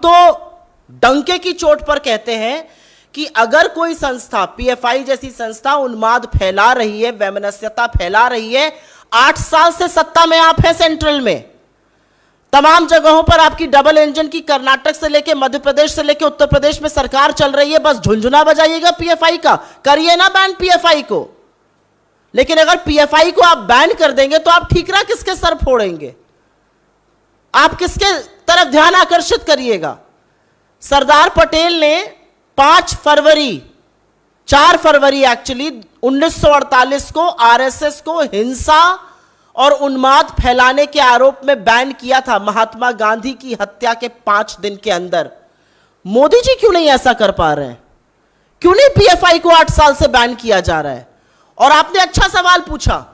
तो डंके की चोट पर कहते हैं कि अगर कोई संस्था, पीएफआई जैसी संस्था उन्माद फैला रही है, वैमनस्यता फैला रही है, 8 साल से सत्ता में आप हैं, सेंट्रल में तमाम जगहों पर आपकी डबल इंजन की, कर्नाटक से लेके मध्य प्रदेश से लेके उत्तर प्रदेश में सरकार चल रही है, बस झुंझुना बजाइएगा पीएफआई का, करिए ना बैन पीएफआई को। लेकिन अगर पीएफआई को आप बैन कर देंगे तो आप ठीकरा किसके सर फोड़ेंगे? आप किसके तरफ ध्यान आकर्षित करिएगा? सरदार पटेल ने 4 फरवरी एक्चुअली 1948 को आरएसएस को हिंसा और उन्माद फैलाने के आरोप में बैन किया था, महात्मा गांधी की हत्या के 5 दिन के अंदर। मोदी जी क्यों नहीं ऐसा कर पा रहे हैं? क्यों नहीं पीएफआई को 8 साल से बैन किया जा रहा है? और आपने अच्छा सवाल पूछा,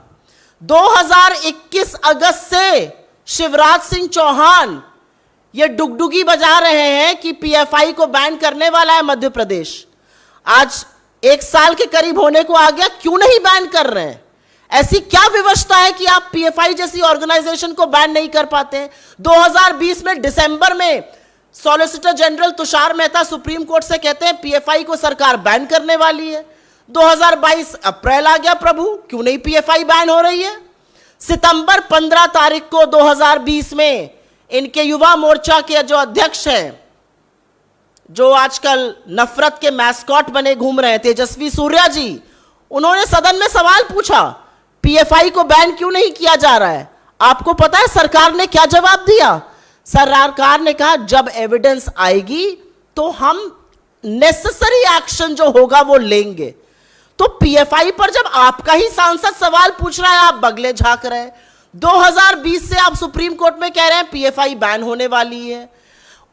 2021 अगस्त से शिवराज सिंह चौहान ये डुगडुगी बजा रहे हैं कि पीएफआई को बैन करने वाला है मध्य प्रदेश। आज 1 साल के करीब होने को आ गया, क्यों नहीं बैन कर रहे हैं? ऐसी क्या विवशता है कि आप पीएफआई जैसी ऑर्गेनाइजेशन को बैन नहीं कर पाते हैं? 2020 में दिसंबर में solicitor general Tushar Mehta supreme court से कहते हैं पीएफआई को सरकार बैन करने वाली है। 2022 अप्रैल आ गया प्रभु, क्यों नहीं पीएफआई बैन हो रही है? सितंबर 15 तारीख को 2020 में इनके युवा मोर्चा के जो अध्यक्ष हैं, जो आजकल नफरत के मैस्कॉट बने घूम रहे हैं, तेजस्वी सूर्या जी, उन्होंने सदन में सवाल पूछा पीएफआई को बैन क्यों नहीं किया जा रहा है? आपको पता है सरकार ने क्या जवाब दिया? सरकार ने कहा जब एविडेंस आएगी तो हम नेसेसरी एक्शन जो होगा वो लेंगे। तो पीएफआई पर जब आपका ही सांसद सवाल पूछ रहा है, आप बगले झांक रहे हैं। 2020 से आप सुप्रीम कोर्ट में कह रहे हैं पीएफआई बैन होने वाली है।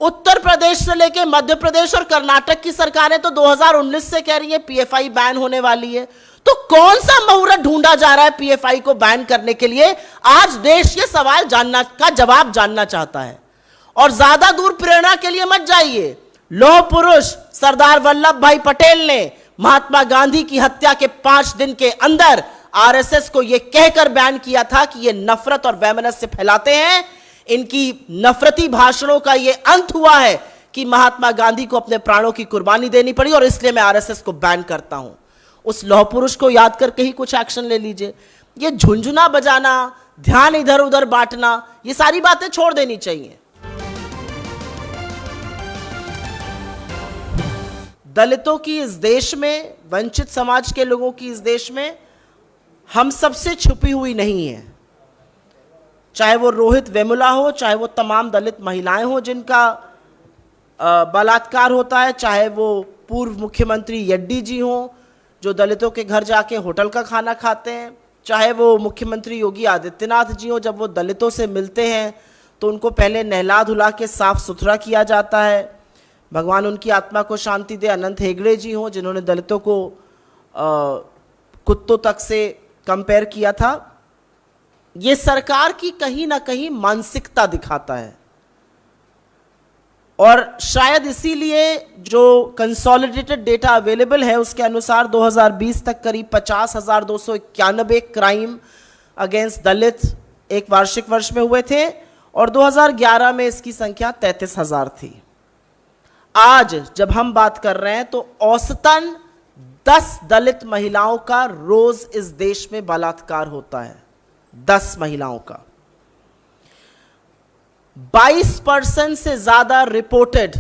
उत्तर प्रदेश से लेके मध्य प्रदेश और कर्नाटक की सरकारें तो 2019 से कह रही है पीएफआई बैन होने वाली है। तो कौन सा मुहूर्त ढूंढा जा रहा है पीएफआई को बैन करने के लिए? आज देश ये सवाल का जवाब जानना चाहता है। और ज्यादा दूर प्रेरणा के लिए मत जाइए। लौह पुरुष सरदार वल्लभ भाई पटेल ने महात्मा गांधी की हत्या के 5 दिन के अंदर आरएसएस को यह कहकर बैन किया था कि ये नफरत और वैमनस्य फैलाते हैं। इनकी नफरती भाषणों का यह अंत हुआ है कि महात्मा गांधी को अपने प्राणों की कुर्बानी देनी पड़ी और इसलिए मैं आरएसएस को बैन करता हूं। उस लौह पुरुष को याद करके ही कुछ एक्शन ले लीजिए। ये झुंझुना बजाना, ध्यान इधर उधर बांटना, ये सारी बातें छोड़ देनी चाहिए। दलितों की इस देश में, वंचित समाज के लोगों की इस देश में हम सबसे छुपी हुई नहीं है। चाहे वो रोहित वेमुला हो, चाहे वो तमाम दलित महिलाएं हो जिनका बलात्कार होता है, चाहे वो पूर्व मुख्यमंत्री यड्डी जी हो जो दलितों के घर जाके होटल का खाना खाते हैं, चाहे वो मुख्यमंत्री योगी आदित्यनाथ जी हो, जब वो दलितों से मिलते हैं तो उनको पहले नहला धुला के साफ सुथरा किया जाता है। भगवान उनकी आत्मा को शांति दे, अनंत हेगड़े जी हो जिन्होंने दलितों को कुत्तों तक से कंपेयर किया था। ये सरकार की कहीं ना कहीं मानसिकता दिखाता है। और शायद इसीलिए जो कंसोलिडेटेड डेटा अवेलेबल है उसके अनुसार 2020 तक करीब 50,291 क्राइम अगेंस्ट दलित एक वार्षिक वर्ष में हुए थे और 2011 में इसकी संख्या 33,000 थी। आज जब हम बात कर रहे हैं तो औसतन 10 दलित महिलाओं का रोज इस देश में बलात्कार होता है। 10 महिलाओं का। 22% से ज्यादा रिपोर्टेड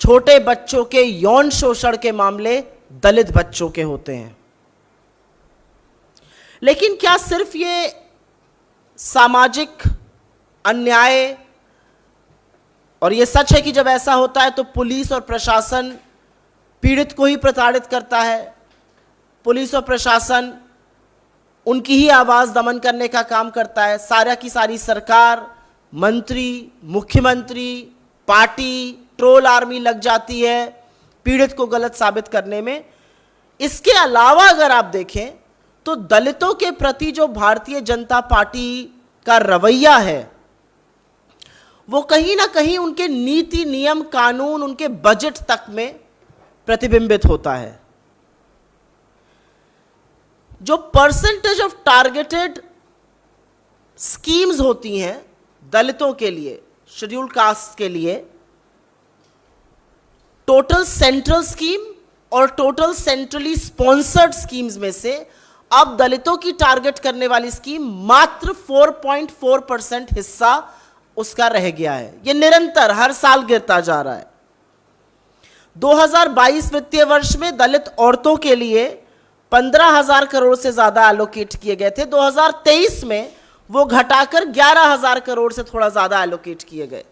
छोटे बच्चों के यौन शोषण के मामले दलित बच्चों के होते हैं। लेकिन क्या सिर्फ ये सामाजिक अन्याय, और ये सच है कि जब ऐसा होता है तो पुलिस और प्रशासन पीड़ित को ही प्रताड़ित करता है, पुलिस और प्रशासन उनकी ही आवाज दमन करने का काम करता है। सारा की सारी सरकार, मंत्री, मुख्यमंत्री, पार्टी, ट्रोल आर्मी लग जाती है पीड़ित को गलत साबित करने में। इसके अलावा अगर आप देखें तो दलितों के प्रति जो भारतीय जनता पार्टी का रवैया है वो कहीं ना कहीं उनके नीति, नियम, कानून, उनके बजट तक में प्रतिबिंबित होता है। जो परसेंटेज ऑफ टारगेटेड स्कीम्स होती हैं दलितों के लिए, शेड्यूल्ड कास्ट के लिए, टोटल सेंट्रल स्कीम और टोटल सेंट्रली स्पॉन्सर्ड स्कीम्स में से अब दलितों की टारगेट करने वाली स्कीम मात्र 4.4% हिस्सा उसका रह गया है। यह निरंतर हर साल गिरता जा रहा है। 2022 वित्तीय वर्ष में दलित औरतों के लिए 15,000 करोड़ से ज्यादा एलोकेट किए गए थे। 2023 में वो घटाकर 11,000 करोड़ से थोड़ा ज्यादा एलोकेट किए गए।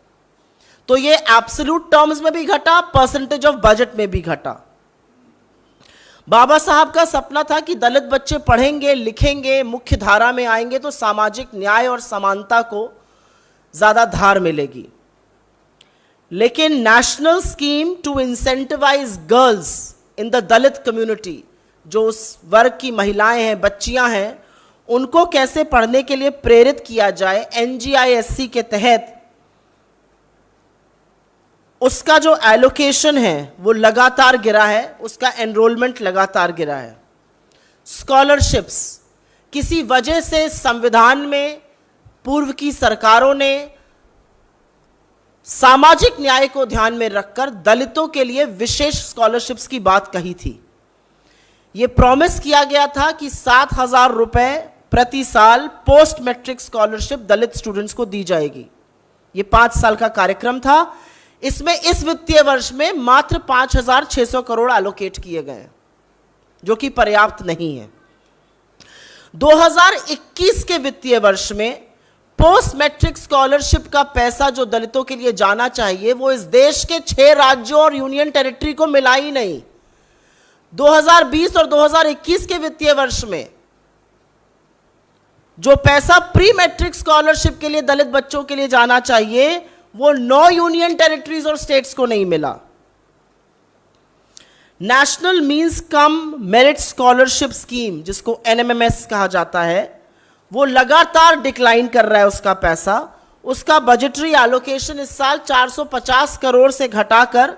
तो ये एब्सोल्यूट टर्म्स में भी घटा, परसेंटेज ऑफ बजट में भी घटा। बाबा साहब का सपना था कि दलित बच्चे पढ़ेंगे, लिखेंगे, मुख्य धारा में आएंगे तो सामाजिक न्याय और समानता को ज्यादा धार मिलेगी। लेकिन national scheme to incentivise girls in the Dalit community, जो उस वर्ग की महिलाएं हैं, बच्चियां हैं, उनको कैसे पढ़ने के लिए प्रेरित किया जाए, NGISC के तहत उसका जो एलोकेशन है वो लगातार गिरा है, उसका एनरोलमेंट लगातार गिरा है। स्कॉलरशिप्स, किसी वजह से संविधान में पूर्व की सरकारों ने सामाजिक न्याय को ध्यान में रखकर दलितों के लिए विशेष स्कॉलरशिप्स की बात कही थी। यह प्रॉमिस किया गया था कि 7,000 रुपए प्रति साल पोस्ट मैट्रिक स्कॉलरशिप दलित स्टूडेंट्स को दी जाएगी। यह 5 साल का कार्यक्रम था। इसमें इस वित्तीय वर्ष में मात्र 5,600 करोड़ एलोकेट किए गए, जो कि पर्याप्त नहीं है। 2021 के वित्तीय वर्ष में पोस्ट मैट्रिक स्कॉलरशिप का पैसा जो दलितों के लिए जाना चाहिए वो इस देश के 6 राज्यों और यूनियन टेरिटरी को मिला ही नहीं। 2020 और 2021 के वित्तीय वर्ष में जो पैसा प्री मैट्रिक स्कॉलरशिप के लिए दलित बच्चों के लिए जाना चाहिए वो 9 यूनियन टेरिटरीज और स्टेट्स को नहीं मिला। National means cum merit scholarship scheme, जिसको NMMS कहा जाता है, वो लगातार डिक्लाइन कर रहा है उसका पैसा। उसका बजटरी एलोकेशन इस साल 450 करोड़ से घटाकर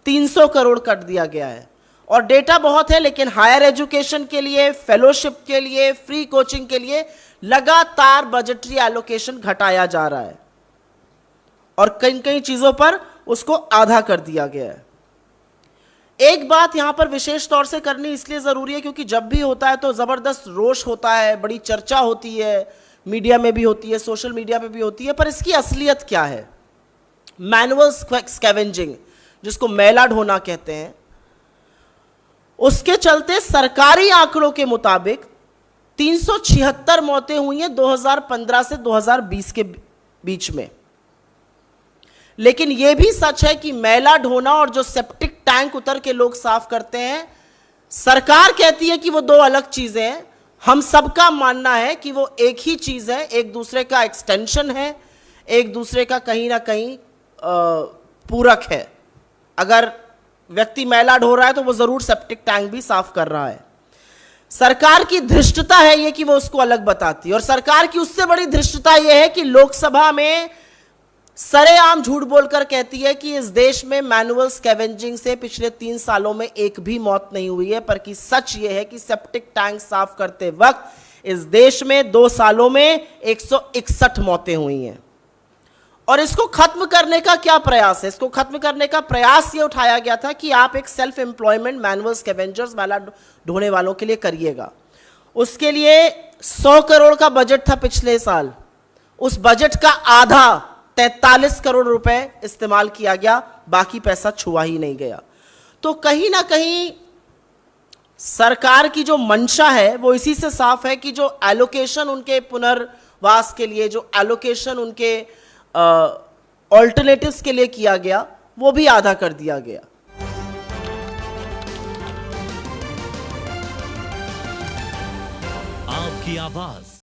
300 करोड़ कर दिया गया है। और डेटा बहुत है, लेकिन हायर एजुकेशन के लिए, फेलोशिप के लिए, फ्री कोचिंग के लिए लगातार बजटरी एलोकेशन घटाया जा रहा है और कई कई चीजों पर उसको आधा कर दिया गया है। एक बात यहां पर विशेष तौर से करनी इसलिए जरूरी है क्योंकि जब भी होता है तो जबरदस्त रोष होता है, बड़ी चर्चा होती है, मीडिया में भी होती है, सोशल मीडिया पे भी होती है, पर इसकी असलियत क्या है? मैनुअल स्कैवेंजिंग, जिसको मैला ढोना कहते हैं, उसके चलते सरकारी आंकड़ों के मुताबिक 376 मौतें हुई हैं 2015 से 2020 के बीच में। लेकिन यह भी सच है कि मैला ढोना और जो सेप्टिक टैंक उतर के लोग साफ करते हैं, सरकार कहती है कि वो 2 अलग चीजें हैं। हम सबका मानना है कि वो एक ही चीज है, एक दूसरे का एक्सटेंशन है, एक दूसरे का कहीं ना कहीं पूरक है। अगर व्यक्ति मैला ढो रहा है तो वो जरूर सेप्टिक टैंक भी साफ कर रहा है। सरकार की धृष्टता है ये कि वो उसको अलग बताती है, और सरकार की उससे बड़ी धृष्टता यह है कि लोकसभा में सरेआम झूठ बोलकर कहती है कि इस देश में मैनुअल स्कैवेंजिंग से पिछले 3 सालों में एक भी मौत नहीं हुई है, पर कि सच यह है कि सेप्टिक टैंक साफ करते वक्त इस देश में 2 सालों में 161 मौतें हुई हैं। और इसको खत्म करने का क्या प्रयास है? इसको खत्म करने का प्रयास ये उठाया गया था कि आप एक सेल्फ एम्प्लॉयमेंट मैनुअल स्कैवेंजर्स, मैला ढोने वालों के लिए करिएगा। उसके लिए 100 करोड़ का बजट था पिछले साल, उस बजट का आधा 43 करोड़ रुपए इस्तेमाल किया गया, बाकी पैसा छुआ ही नहीं गया। तो कहीं ना कहीं सरकार की जो मंशा है वो इसी से साफ है कि जो एलोकेशन उनके पुनर्वास के लिए, जो एलोकेशन उनके ऑल्टरनेटिव्स के लिए किया गया, वो भी आधा कर दिया गया। आपकी आवाज